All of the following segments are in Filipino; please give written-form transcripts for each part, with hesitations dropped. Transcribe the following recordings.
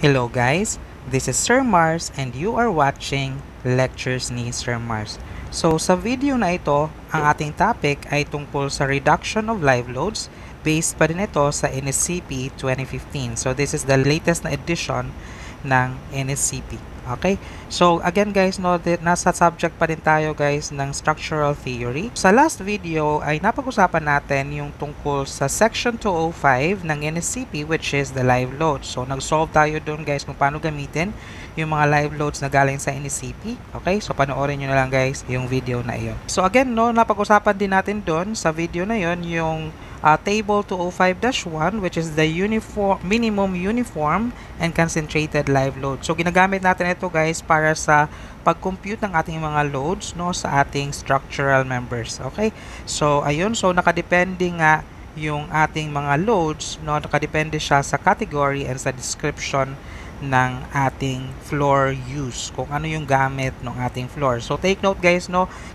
Hello guys, this is Sir Mars and you are watching Lectures ni Sir Mars. So sa video na ito, ang ating topic ay tungkol sa reduction of live loads based pa din ito sa NSCP 2015. So this is the latest na edition ng NSCP. Okay? So again guys, nasa subject pa din tayo guys ng structural theory. Sa last video ay napag-usapan natin yung tungkol sa section 205 ng NSCP which is the live load. So nag-solve tayo doon guys kung paano gamitin yung mga live loads na galing sa NSCP. Okay? So panoorin nyo na lang guys yung video na iyon. So again napag-usapan din natin doon sa video na yon yung table 205-1 which is the minimum uniform and concentrated live load. So ginagamit natin ito guys para sa pag-compute ng ating mga loads sa ating structural members. Okay? So ayun, so nakadepende nga yung ating mga loads, nakadepende siya sa category and sa description ng ating floor use, kung ano yung gamit ng ating floor. So take note guys,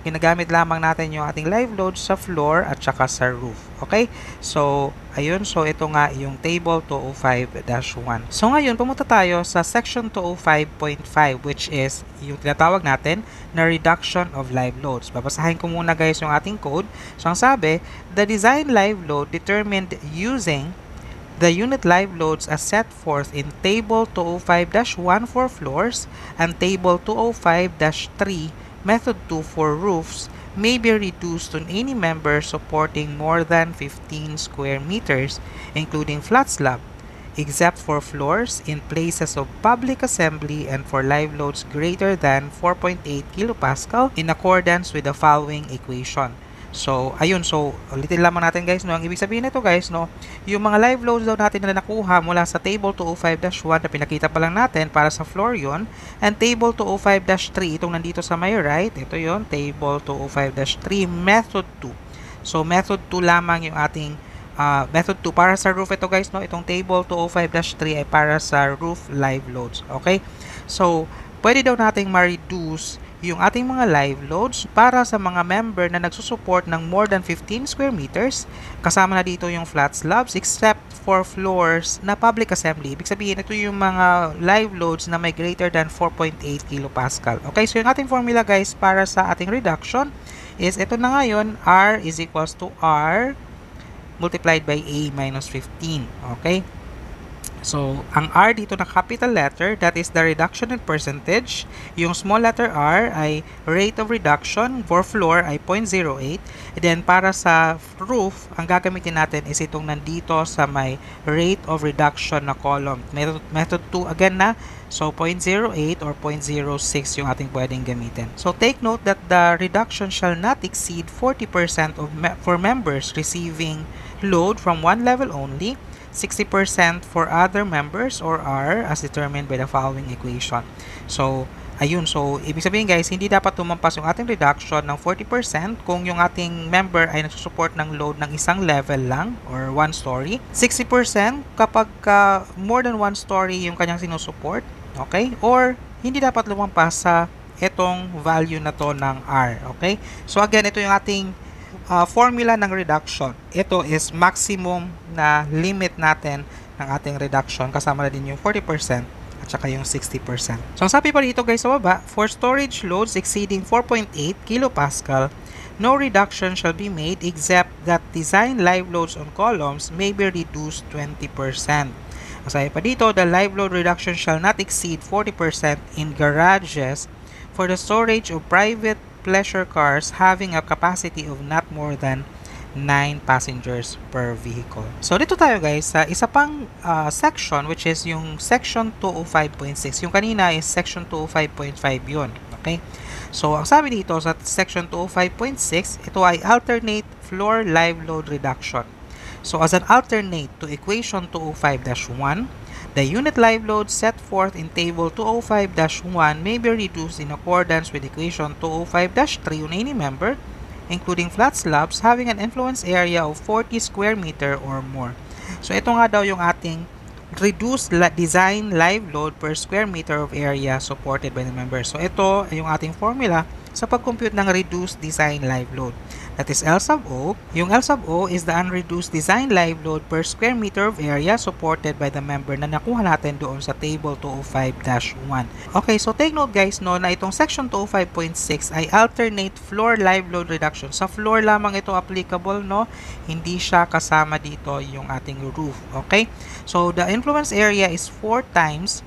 ginagamit lamang natin yung ating live load sa floor at saka sa roof. Okay? So ayun, so ito nga yung table 205-1. So ngayon, pumunta tayo sa section 205.5 which is yung tinatawag natin na reduction of live loads. Babasahin ko muna guys yung ating code. So ang sabi, the design live load determined using the unit live loads as set forth in Table 205-1 for floors and Table 205-3 Method 2 for roofs may be reduced to any member supporting more than 15 square meters, including flat slab, except for floors in places of public assembly and for live loads greater than 4.8 kilopascal in accordance with the following equation. So, ayun. So, ulitin lamang natin guys, ang ibig sabihin nito guys, yung mga live loads daw natin na nakuha mula sa table 205-1 na pinakita pa lang natin para sa floor yon, and table 205-3, itong nandito sa my right, ito yon, table 205-3, method 2. So, method 2 lamang yung ating method 2 para sa roof ito guys, itong table 205-3 ay para sa roof live loads. Okay? So, pwede daw nating ma-reduce yung ating mga live loads para sa mga member na nagsusupport ng more than 15 square meters, kasama na dito yung flat slabs, except for floors na public assembly. Ibig sabihin, ito yung mga live loads na may greater than 4.8 kilopascal. Okay, so yung ating formula guys para sa ating reduction is ito na ngayon, R is equals to R multiplied by A minus 15. Okay? So, ang R dito na capital letter, that is the reduction in percentage. Yung small letter r ay rate of reduction. For floor ay 0.08. And then, para sa roof, ang gagamitin natin is itong nandito sa may rate of reduction na column. Method 2 again na. So, 0.08 or 0.06 yung ating pwedeng gamitin. So, take note that the reduction shall not exceed 40% for members receiving load from one level only, 60% for other members or R as determined by the following equation. So, ayun. So, ibig sabihin guys, hindi dapat tumampas yung ating reduction ng 40% kung yung ating member ay nagsusupport ng load ng isang level lang or one story. 60% kapag more than one story yung kanyang sinusupport. Okay? Or, hindi dapat lumampas sa itong value na to ng R. Okay? So, again, ito yung ating formula ng reduction. Ito is maximum na limit natin ng ating reduction, kasama na din yung 40% at saka yung 60%. So ang sabi pa dito guys sa baba, for storage loads exceeding 4.8 kilopascal, no reduction shall be made except that design live loads on columns may be reduced 20%. Ang sabi pa dito, the live load reduction shall not exceed 40% in garages for the storage of private pleasure cars having a capacity of not more than 9 passengers per vehicle. So dito tayo guys sa isa pang section which is yung section 205.6. Yung kanina is section 205.5 yun. Okay? So ang sabi dito sa section 205.6, ito ay alternate floor live load reduction. So as an alternate to equation 205-1, the unit live load set forth in Table 205-1 may be reduced in accordance with Equation 205-3 on any member, including flat slabs having an influence area of 40 square meter or more. So ito nga daw yung ating reduced design live load per square meter of area supported by the member. So ito ay yung ating formula sa pag-compute ng reduced design live load. That is L sub O. Yung L sub O is the unreduced design live load per square meter of area supported by the member na nakuha natin doon sa table 205-1. Okay, so take note guys no na itong section 205.6 ay alternate floor live load reduction. Sa floor lamang ito applicable no, hindi siya kasama dito yung ating roof. Okay, so the influence area is 4 times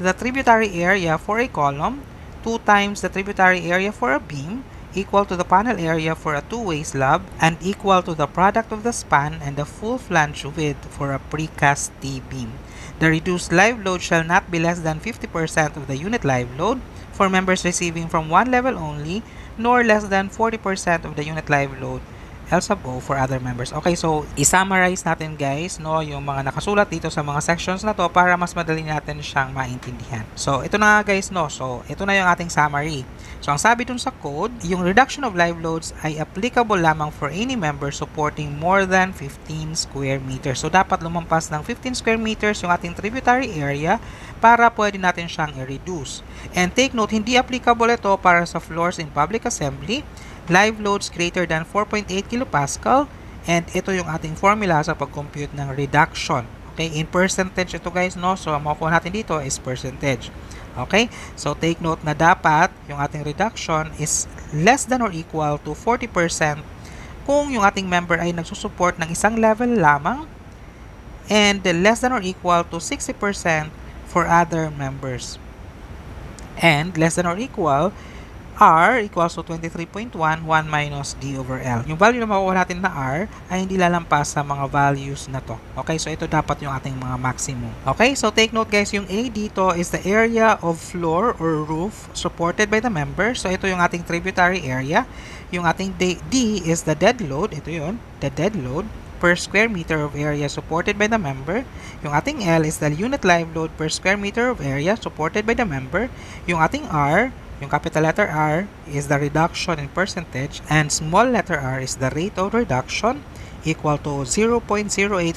the tributary area for a column, 2 times the tributary area for a beam, equal to the panel area for a two-way slab, and equal to the product of the span and the full flange width for a precast T-beam. The reduced live load shall not be less than 50% of the unit live load for members receiving from one level only, nor less than 40% of the unit live load L sub O for other members. Okay, so i-summarize natin guys no yung mga nakasulat dito sa mga sections na to para mas madali natin siyang maintindihan. So ito na nga guys no. So ito na yung ating summary. So ang sabi dun sa code, yung reduction of live loads ay applicable lamang for any member supporting more than 15 square meters. So dapat lumampas ng 15 square meters yung ating tributary area para pwede natin siyang i-reduce. And take note, hindi applicable ito para sa floors in public assembly, live loads greater than 4.8 kilopascal, and ito yung ating formula sa pag-compute ng reduction. Okay, in percentage ito guys no. So ang makukuha natin dito is percentage. Okay, so take note na dapat yung ating reduction is less than or equal to 40% kung yung ating member ay nagsusupport ng isang level lamang, and less than or equal to 60% for other members, and less than or equal R equals to 23.1, 1 minus D over L. Yung value na makukuha natin na R ay hindi lalampas sa mga values na to. Okay, so ito dapat yung ating mga maximum. Okay, so take note guys, yung A dito is the area of floor or roof supported by the member. So ito yung ating tributary area. Yung ating D is the dead load. Ito yun, the dead load per square meter of area supported by the member. Yung ating L is the unit live load per square meter of area supported by the member. Yung ating R, yung capital letter R, is the reduction in percentage, and small letter r is the rate of reduction, equal to 0.08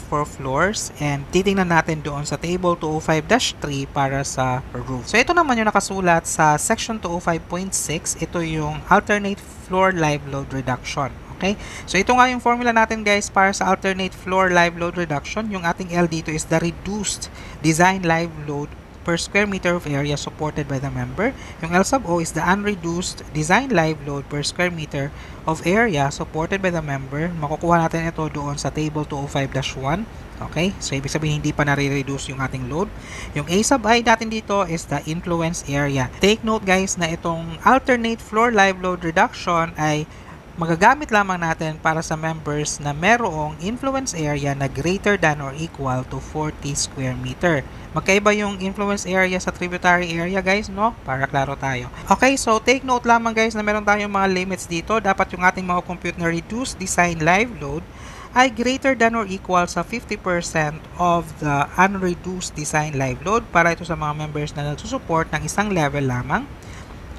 for floors, and titingnan natin doon sa table 205-3 para sa roof. So ito naman yung nakasulat sa section 205.6, ito yung alternate floor live load reduction. Okay? So ito nga yung formula natin guys para sa alternate floor live load reduction. Yung ating L dito is the reduced design live load per square meter of area supported by the member. Yung L sub O is the unreduced design live load per square meter of area supported by the member. Makukuha natin ito doon sa table 205-1. Okay? So, ibig sabihin hindi pa nare-reduce yung ating load. Yung A sub I natin dito is the influence area. Take note guys na itong alternate floor live load reduction ay magagamit lamang natin para sa members na merong influence area na greater than or equal to 40 square meter. Magkaiba yung influence area sa tributary area guys, no? Para klaro tayo. Okay, so take note lamang guys na meron tayong mga limits dito. Dapat yung ating mga compute na reduced design live load ay greater than or equal sa 50% of the unreduced design live load para ito sa mga members na nagsusupport ng isang level lamang,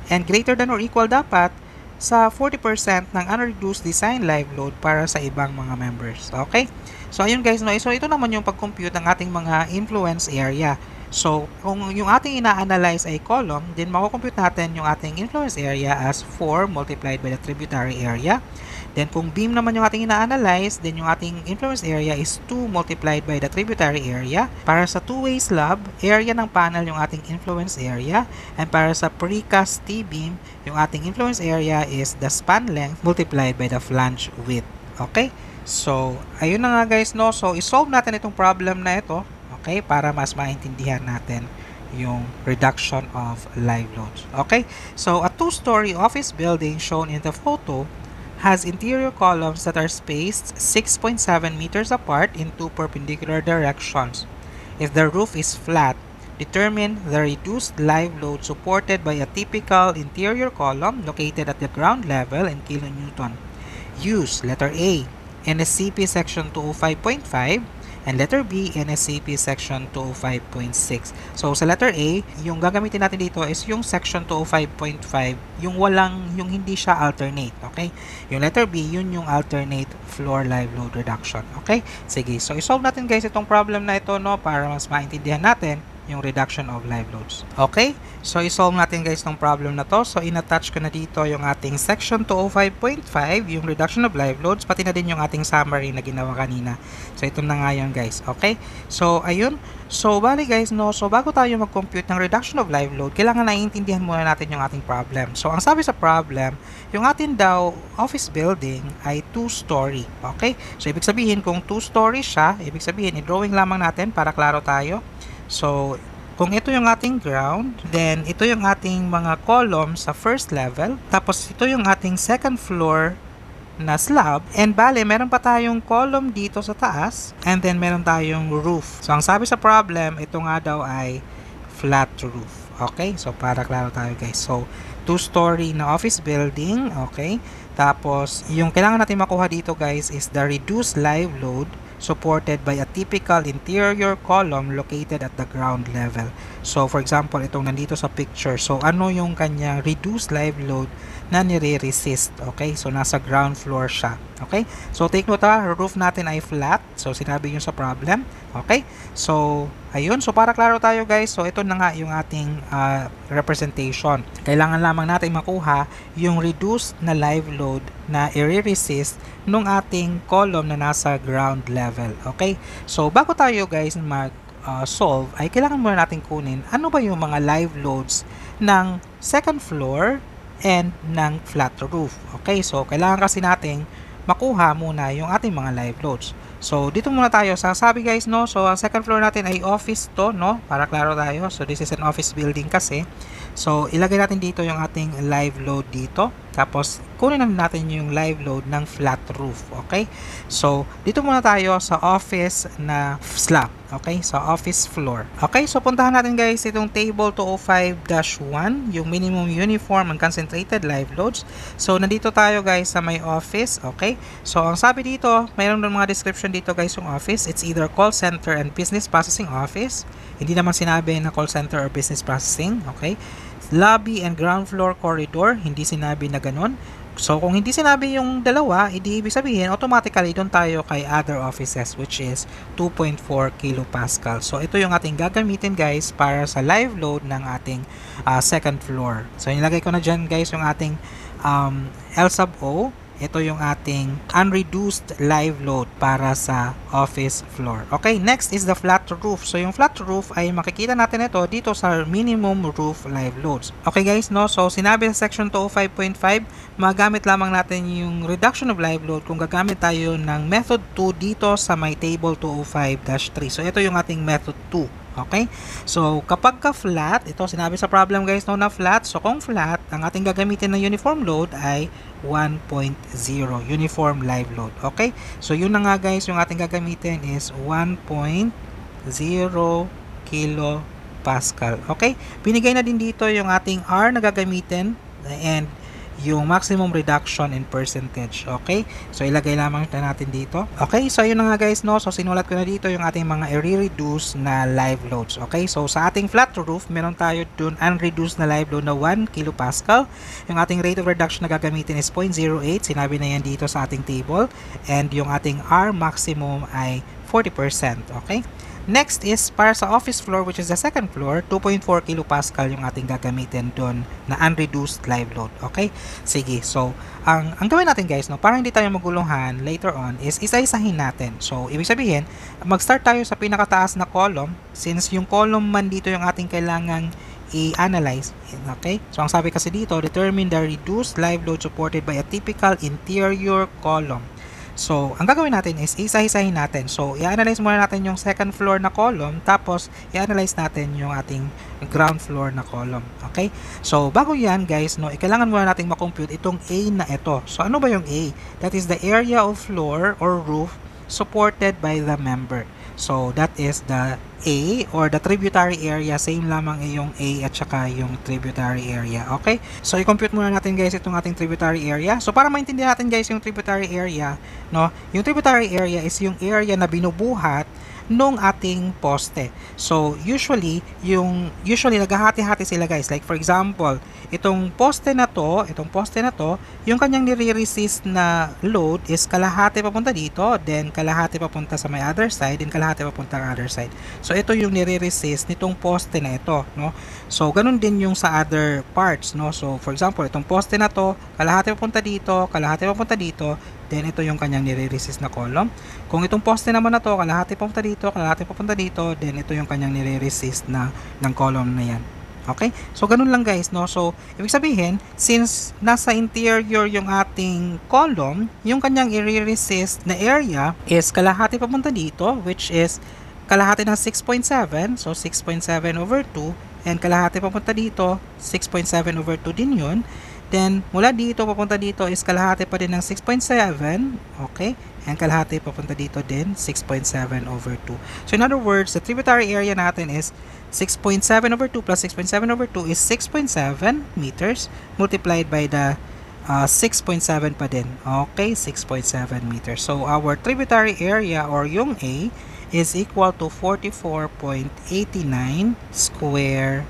and greater than or equal dapat sa 40% ng unreduced design live load para sa ibang mga members. Okay? So, ayun guys, no? So, ito naman yung pag-compute ng ating mga influence area. So, kung yung ating ina-analyze ay column, then mako-compute natin yung ating influence area as 4 multiplied by the tributary area. Then, kung beam naman yung ating ina-analyze, then yung ating influence area is 2 multiplied by the tributary area. Para sa two-way slab, area ng panel yung ating influence area. And para sa precast T-beam, yung ating influence area is the span length multiplied by the flange width. Okay? So, ayun na nga guys, no? So, isolve natin itong problem na ito, okay? Para mas maintindihan natin yung reduction of live loads. Okay? So, a two-story office building shown in the photo has interior columns that are spaced 6.7 meters apart in two perpendicular directions. If the roof is flat, determine the reduced live load supported by a typical interior column located at the ground level in kilonewton. Use letter A, NSCP section 205.5, and letter B, NSCP section 205.6. So sa letter A, yung gagamitin natin dito is yung section 205.5, yung hindi siya alternate, okay? Yung letter B, yun yung alternate floor live load reduction, okay? Sige, so isolve natin guys itong problem na ito, no, para mas maintindihan natin yung reduction of live loads. Okay? So, isolve natin guys tong problem na to. So, in-attach ko na dito yung ating section 205.5, yung reduction of live loads, pati na din yung ating summary na ginawa kanina. So, ito na nga yun guys. Okay? So, ayun. So, bali guys, no, so bago tayo mag-compute ng reduction of live load, kailangan naiintindihan muna natin yung ating problem. So, ang sabi sa problem, yung atin daw office building ay 2-story. Okay? So, ibig sabihin, kung 2-story siya, ibig sabihin, i-drawing lamang natin para klaro tayo. So, kung ito yung ating ground, then ito yung ating mga columns sa first level, tapos ito yung ating second floor na slab, and bale, meron pa tayong column dito sa taas, and then meron tayong roof. So, ang sabi sa problem, ito nga daw ay flat roof. Okay? So, para klaro tayo guys. So, 2-story na office building, okay? Tapos, yung kailangan natin makuha dito guys is the reduced live load supported by a typical interior column located at the ground level. So, for example, itong nandito sa picture. So, ano yung kanyang reduced live load na nire-resist? Okay? So, nasa ground floor siya. Okay? So, take note ha, roof natin ay flat. So, sinabi yun sa problem. Okay? So, ayun. So, para klaro tayo guys. So, ito na nga yung ating representation. Kailangan lamang natin makuha yung reduced na live load na i-resist nung ating column na nasa ground level. Okay? So, bago tayo guys solve, ay kailangan muna natin kunin ano ba yung mga live loads ng second floor and ng flat roof. Okay? So, kailangan kasi nating makuha muna yung ating mga live loads. So, dito muna tayo. Sabi guys, no? So, ang second floor natin ay office to, no? Para klaro tayo. So, this is an office building kasi. So, ilagay natin dito yung ating live load dito. Tapos, kunin natin yung live load ng flat roof. Okay? So, dito muna tayo sa office na slab. Okay? Sa office floor. Okay? So, puntahan natin guys itong table 205-1, yung minimum uniform and concentrated live loads. So, nandito tayo guys sa may office. Okay? So, ang sabi dito, mayroon doon mga description dito guys yung office. It's either call center and business processing office. Hindi naman sinabi na call center or business processing. Okay? Lobby and ground floor corridor, hindi sinabi na ganun. So, kung hindi sinabi yung dalawa, ibig sabihin, automatically doon tayo kay other offices, which is 2.4 kilopascal. So, ito yung ating gagamitin guys para sa live load ng ating second floor. So, nilagay ko na dyan guys yung ating L sub O. Ito yung ating unreduced live load para sa office floor. Okay, next is the flat roof. So, yung flat roof ay makikita natin ito dito sa minimum roof live loads. Okay guys, no? So, sinabi sa section 205.5, magamit lamang natin yung reduction of live load kung gagamit tayo ng method 2 dito sa may table 205-3. So, ito yung ating method 2. Okay? So, kapag ka flat, ito sinabi sa problem guys no na flat. So, kung flat, ang ating gagamitin na uniform load ay 1.0 uniform live load. Okay? So, yun na nga guys, yung ating gagamitin is 1.0 kilopascal. Okay? Binigay na din dito yung ating R na gagamitin and yung maximum reduction in percentage. Okay? So, ilagay lamang natin dito. Okay? So, yun na nga guys, no? So, sinulat ko na dito yung ating mga i-reduce na live loads. Okay? So, sa ating flat roof, meron tayo dun unreduced na live load na 1 kilopascal. Yung ating rate of reduction na gagamitin is 0.08. Sinabi na yan dito sa ating table. And yung ating R maximum ay 40%. Okay? Next is para sa office floor, which is the second floor, 2.4 kilopascal yung ating gagamitin doon na unreduced live load. Okay? Sige. So, ang gawin natin guys, no, para hindi tayo maguluhan later on is isa-isahin natin. So, ibig sabihin, mag-start tayo sa pinakataas na column since yung column man dito yung ating kailangang i-analyze. Okay? So, ang sabi kasi dito, determine the reduced live load supported by a typical interior column. So, ang gagawin natin is isa-isahin natin. So, i-analyze muna natin yung second floor na column, tapos i-analyze natin yung ating ground floor na column. Okay? So, bago yan guys, no, kailangan muna natin makompute itong A na ito. So, ano ba yung A? That is the area of floor or roof supported by the member. So, that is the A or the tributary area. Same lamang yung A at saka yung tributary area. Okay? So, i-compute muna natin guys itong ating tributary area. So, para maintindihan natin guys yung tributary area, no? Yung tributary area is yung area na binubuhat nung ating poste. So, usually naghahati-hati sila guys. Like for example, itong poste na to, yung kanyang nire-resist na load is kalahati papunta dito, then kalahati papunta sa may other side, then kalahati papunta sa other side. So, ito yung nire-resist nitong poste na ito, no? So, ganun din yung sa other parts, no? So, for example, itong poste na to, kalahati papunta dito, kalahati papunta dito, then ito yung kanyang nire-resist na column. Kung itong poste naman na to, kalahati papunta dito, kalahati papunta dito, then ito yung kanyang nire-resist na ng column na yan. Okay? So, ganun lang guys, no? So, ibig sabihin, since nasa interior yung ating column, yung kanyang i-resist na area is kalahati papunta dito, which is kalahati ng 6.7, so 6.7 over 2, and kalahati papunta dito, 6.7 over 2 din yun. Then, mula dito papunta dito is kalahati pa din ng 6.7, okay? And kalahati papunta dito din, 6.7 over 2. So, in other words, the tributary area natin is 6.7 over 2 plus 6.7 over 2 is 6.7 meters multiplied by the 6.7 pa din. Okay, 6.7 meters. So, our tributary area or yung A is equal to 44.89 square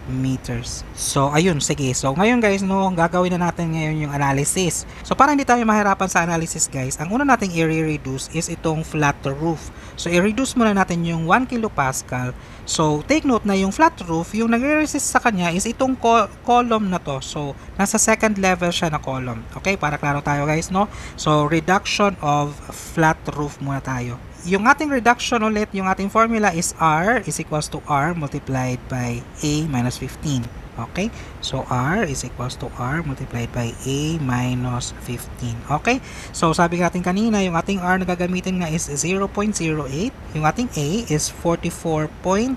meters. So, ayun, sige. So, ngayon guys, no, gagawin na natin ngayon yung analysis. So, para hindi tayo mahirapan sa analysis guys, ang una nating i-reduce is itong flat roof. So, i-reduce muna natin yung 1 kilopascal. So, take note na yung flat roof, yung nagre-resist sa kanya is itong column na to. So, nasa second level siya na column. Okay, para klaro tayo guys, no? So, reduction of flat roof muna tayo. Yung ating reduction ulit, yung ating formula is R is equals to R multiplied by A minus 15. Okay? So, R is equals to R multiplied by A minus 15. Okay? So, sabi natin kanina, yung ating R na gagamitin nga is 0.08. Yung ating A is 44.89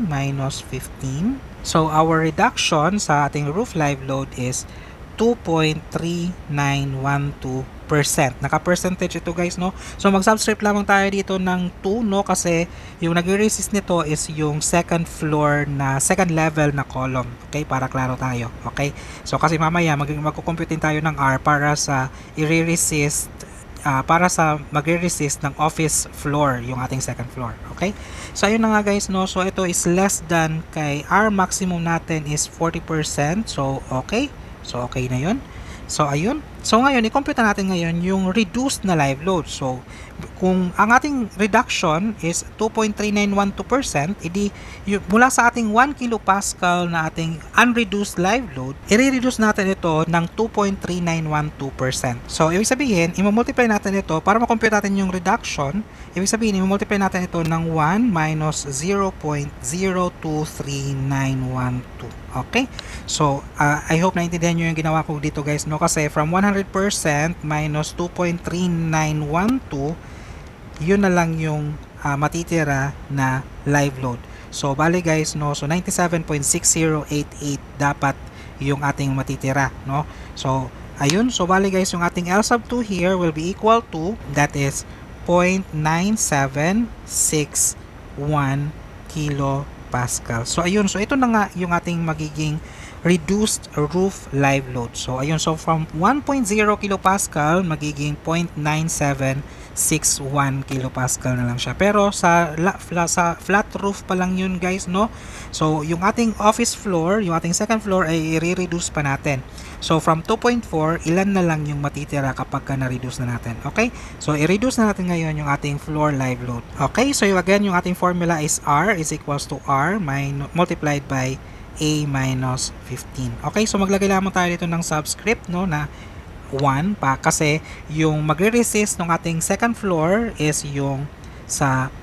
minus 15. So, our reduction sa ating roof live load is 2.3912%. Naka-percentage ito guys, no? So, mag-subscript lamang tayo dito ng 2, no? Kasi yung nag-resist nito is yung second level na column. Okay? Para klaro tayo. Okay? So, kasi mamaya magkukumputin tayo ng R para sa i-resist para sa magre-resist ng office floor, yung ating second floor. Okay? So, ayun na nga guys, no? So, ito is less than kay R maximum natin is 40%. So, okay? So, okay na yun. So, ayun. So, ngayon, i-compute natin ngayon yung reduced na live load. So, kung ang ating reduction is 2.3912%, edi mula sa ating 1 kilopascal na ating unreduced live load, i-reduce natin ito ng 2.3912%. So, ibig sabihin, i-multiply natin ito para ma-compute natin yung reduction. Ibig sabihin, i-multiply natin ito ng 1 minus 0.023912. Okay? So, I hope naintindihan nyo yung ginawa ko dito guys, no? Kasi from 100% minus 2.3912, yun na lang yung matitira na live load. So, bali guys, no? So, 97.6088 dapat yung ating matitira, no? So, ayun. So, bali guys, yung ating L sub 2 here will be equal to, that is 0.9761 kilopascal. So, ayun. So, ito na nga yung ating magiging reduced roof live load. So, ayun. So, from 1.0 kilopascal, magiging 0.9761 kilopascal na lang siya. Pero, sa flat roof pa lang yun, guys, no? So, yung ating office floor, yung ating second floor, ay i-reduce pa natin. So, from 2.4, ilan na lang yung matitira kapag na-reduce na natin. Okay? So, i-reduce na natin ngayon yung ating floor live load. Okay? So, again, yung ating formula is R is equals to R multiplied by A minus 15. Okay? So, maglagay lamang tayo dito ng subscript, no, na 1 pa kasi yung magre-resist ng ating second floor is yung sa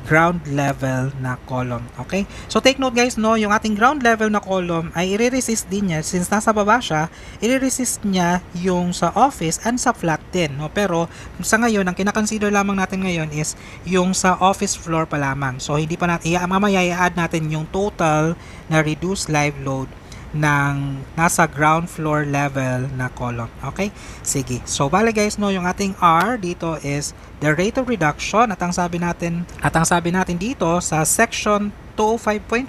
ground level na column. Okay? So, take note guys, no, yung ating ground level na column ay i-resist din niya. Since nasa baba siya, i-resist niya yung sa office and sa flat din. No? Pero, sa ngayon, ang kinakonsider lamang natin ngayon is yung sa office floor pa lamang. So, hindi pa natin, mamaya i-add natin yung total na reduced live load ng nasa ground floor level na column. Okay? Sige. So, bale guys, no, yung ating R dito is the rate of reduction at ang sabi natin dito sa section 205.5,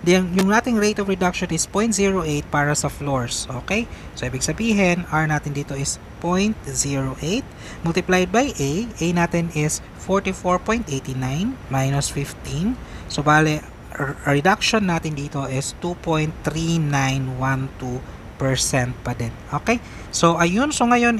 yung nating rate of reduction is 0.08 para sa floors. Okay? So, ibig sabihin, R natin dito is 0.08 multiplied by A natin is 44.89 minus 15. So, bale, reduction natin dito is 2.3912% pa din. Okay? So, ayun. So, ngayon,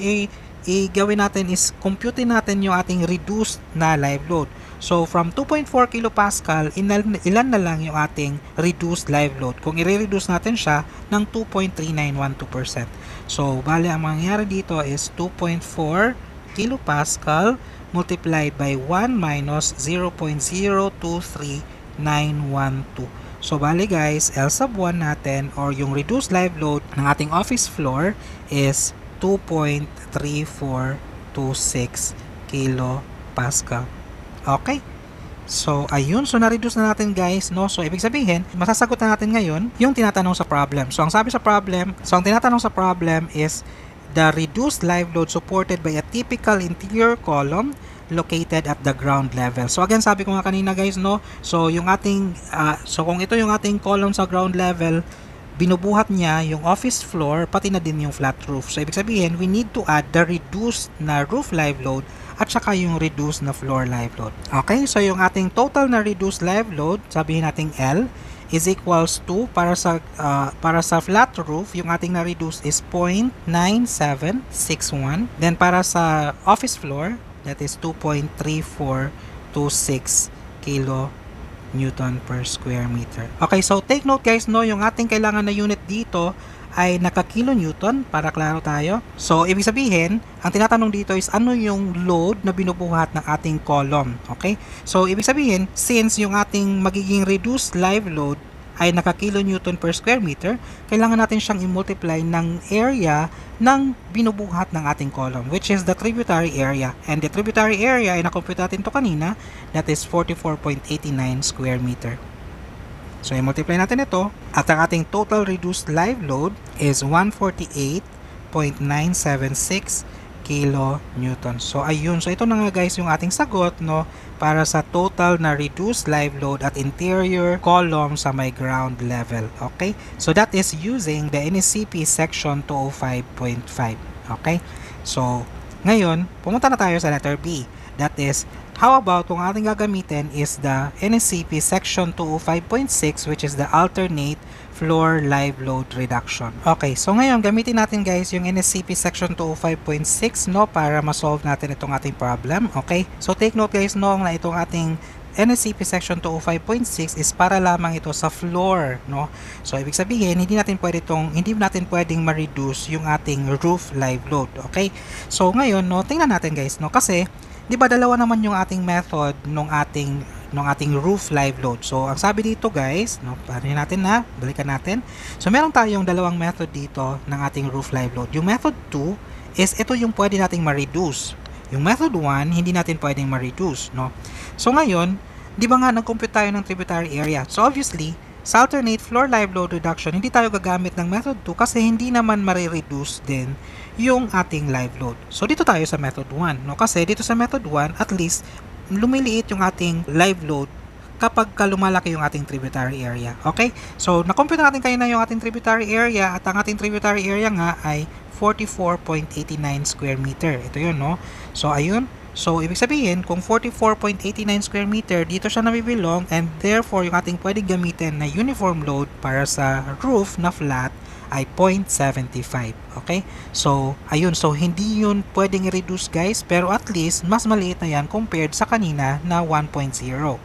gawin natin is compute natin yung ating reduced na live load. So, from 2.4 kilopascal, ilan na lang yung ating reduced live load kung i-reduce natin siya ng 2.3912%. So, bale, ang mangyayari dito is 2.4 kilopascal multiplied by 1 minus 0.023912. So, bale guys, L sub 1 natin or yung reduced live load ng ating office floor is 2.3426 kilopascal. Okay? So, ayun. So, na-reduce na natin guys, no? So, ibig sabihin, masasagot na natin ngayon yung tinatanong sa problem. So, ang tinatanong sa problem is the reduced live load supported by a typical interior column located at the ground level. So, again, sabi ko nga kanina guys, no? So, yung ating, kung ito yung ating column sa ground level, binubuhat niya yung office floor, pati na din yung flat roof. So, ibig sabihin, we need to add the reduced na roof live load at saka yung reduced na floor live load. Okay, so yung ating total na reduced live load, sabihin natin L, is equals to, para sa flat roof, yung ating na-reduce is 0.9761. Then, para sa office floor, that is 2.3426 kilo Newton per square meter. Okay, so take note guys, no, yung ating kailangan na unit dito ay naka-kilonewton para klaro tayo. So, ibig sabihin, ang tinatanong dito is ano yung load na binubuhat ng ating column. Okay? So, ibig sabihin, since yung ating magiging reduced live load ay naka-kilonewton per square meter, kailangan natin siyang i-multiply ng area ng binubuhat ng ating column, which is the tributary area. And the tributary area ay nakompute natin to kanina, that is 44.89 square meter. So, i-multiply natin ito, at ang ating total reduced live load is 148.976 kilonewton. So, ayun. So, ito na nga guys yung ating sagot, no, para sa total na reduced live load at interior column sa may ground level. Okay? So, that is using the NSCP section 205.5. Okay? So, ngayon, pumunta na tayo sa letter B. That is, how about kung ating gagamitin is the NSCP section 205.6, which is the alternate floor live load reduction. Okay, so ngayon gamitin natin guys yung NSCP section 205.6, no, para ma-solve natin itong ating problem. Okay, so take note guys, no, na itong ating NSCP section 205.6 is para lamang ito sa floor, no. So ibig sabihin hindi natin pwedeng ma-reduce yung ating roof live load. Okay, so ngayon, no, tingnan natin guys, no, kasi di ba dalawa naman yung ating method nung ating roof live load. So, ang sabi dito guys, no, balikan natin. So, meron tayong dalawang method dito ng ating roof live load. Yung method 2 is ito yung pwede nating ma-reduce. Yung method 1, hindi natin pwedeng ma-reduce, no? So, ngayon, di ba nga nag-compute tayo ng tributary area? So, obviously, sa alternate floor live load reduction, hindi tayo gagamit ng method 2 kasi hindi naman ma-reduce din yung ating live load. So, dito tayo sa method 1, no? Kasi dito sa method 1, at least, lumiliit yung ating live load kapag lumalaki yung ating tributary area. Okay? So, na-compute natin kayo na yung ating tributary area at ang ating tributary area nga ay 44.89 square meter. Ito yun, no? So, ayun. So, ibig sabihin, kung 44.89 square meter, dito siya nabibilong and therefore, yung ating pwedeng gamitin na uniform load para sa roof na flat ay 0.75. Okay? So, ayun. So, hindi yun pwedeng i-reduce guys, pero at least, mas maliit na yan compared sa kanina na 1.0.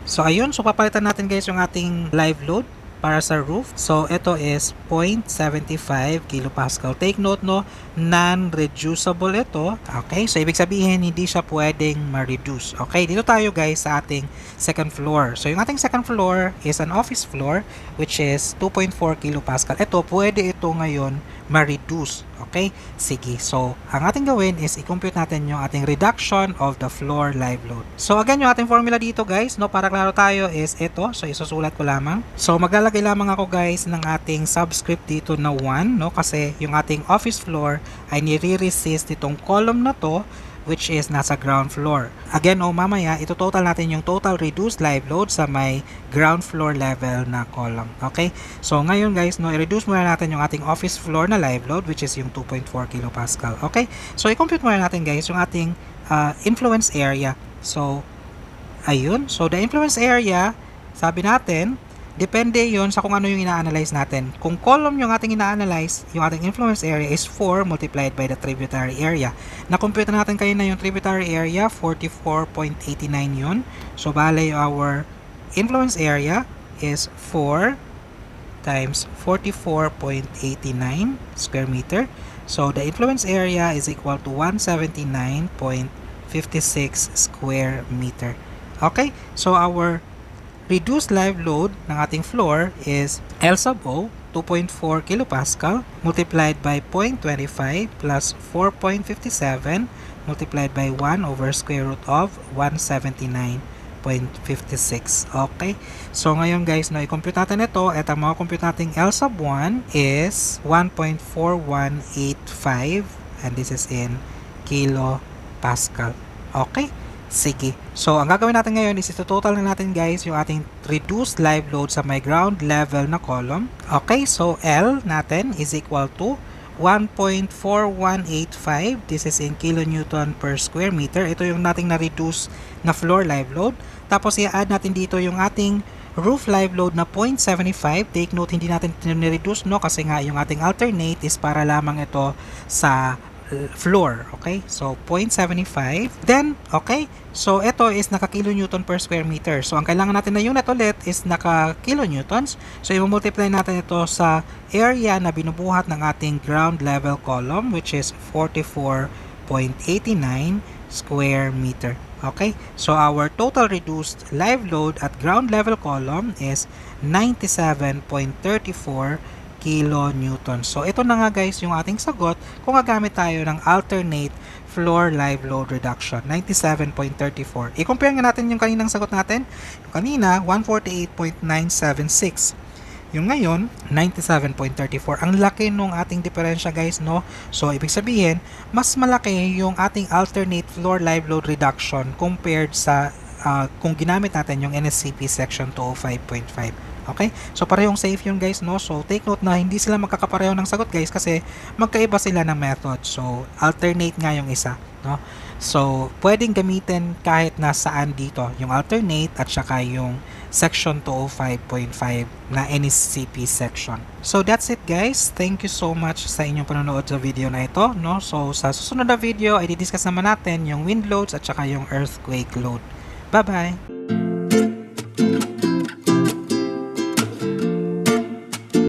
So, ayun. So, papalitan natin guys yung ating live load para sa roof. So, ito is 0.75 kilopascal. Take note, no, non-reducible ito. Okay, so ibig sabihin, hindi siya pwedeng ma-reduce. Okay, dito tayo guys sa ating second floor. So, yung ating second floor is an office floor, which is 2.4 kilopascal. Ito, pwede ito ngayon ma-reduce. Okay, sige. So, ang ating gawin is i-compute natin yung ating reduction of the floor live load. So, again, yung ating formula dito guys, no, para klaro tayo is ito. So, isusulat ko lamang. So, maglalagay lamang ako guys ng ating subscript dito na 1, no, kasi yung ating office floor ay nire-resist itong column na to which is nasa ground floor. Again, mamaya, ito total natin yung total reduced live load sa may ground floor level na column. Okay? So, ngayon guys, i-reduce muna natin yung ating office floor na live load, which is yung 2.4 kilopascal. Okay? So, i-compute muna natin guys yung ating influence area. So, ayun. So, the influence area, sabi natin, depende yon sa kung ano yung ina-analyze natin. Kung column yung ating ina-analyze, yung ating influence area is 4 multiplied by the tributary area. Na-compute natin kayo na yung tributary area, 44.89 yun. So, bale, our influence area is 4 times 44.89 square meter. So, the influence area is equal to 179.56 square meter. Okay? So, our reduced live load ng ating floor is L sub O, 2.4 kilopascal multiplied by 0.25 plus 4.57 multiplied by 1 over square root of 179.56. Okay? So, ngayon guys, i-compute natin ito at ang mga compute natin L sub 1 is 1.4185 and this is in kilopascal. Okay? Sige. So, ang gagawin natin ngayon is ito-total na natin guys yung ating reduced live load sa may ground level na column. Okay, so L natin is equal to 1.4185. This is in kilonewton per square meter. Ito yung nating na-reduce na floor live load. Tapos i-add natin dito yung ating roof live load na 0.75. Take note, hindi natin ni-reduce no kasi nga yung ating alternate is para lamang ito sa floor. Okay? So, 0.75. Then, okay? So, ito is naka-kilonewton per square meter. So, ang kailangan natin na unit ulit is naka-kilonewtons. So, i-multiply natin ito sa area na binubuhat ng ating ground level column, which is 44.89 square meter. Okay? So, our total reduced live load at ground level column is 97.34 kilonewton. So, ito na nga guys yung ating sagot kung gagamit tayo ng alternate floor live load reduction, 97.34. I-compare nga natin yung kaninang sagot natin. Yung kanina, 148.976. Yung ngayon, 97.34. Ang laki nung ating diferensya guys, no? So, ibig sabihin, mas malaki yung ating alternate floor live load reduction compared sa kung ginamit natin yung NSCP section 205.5. Okay? So, parehong safe yun guys, no? So, take note na hindi sila magkakapareho ng sagot guys kasi magkaiba sila ng method. So, alternate nga yung isa, no? So, pwedeng gamitin kahit nasaan dito, yung alternate at saka yung section 205.5 na NSCP section. So, that's it guys. Thank you so much sa inyong panonood sa video na ito, no? So, sa susunod na video ay didiscuss naman natin yung wind loads at saka yung earthquake load. Bye-bye!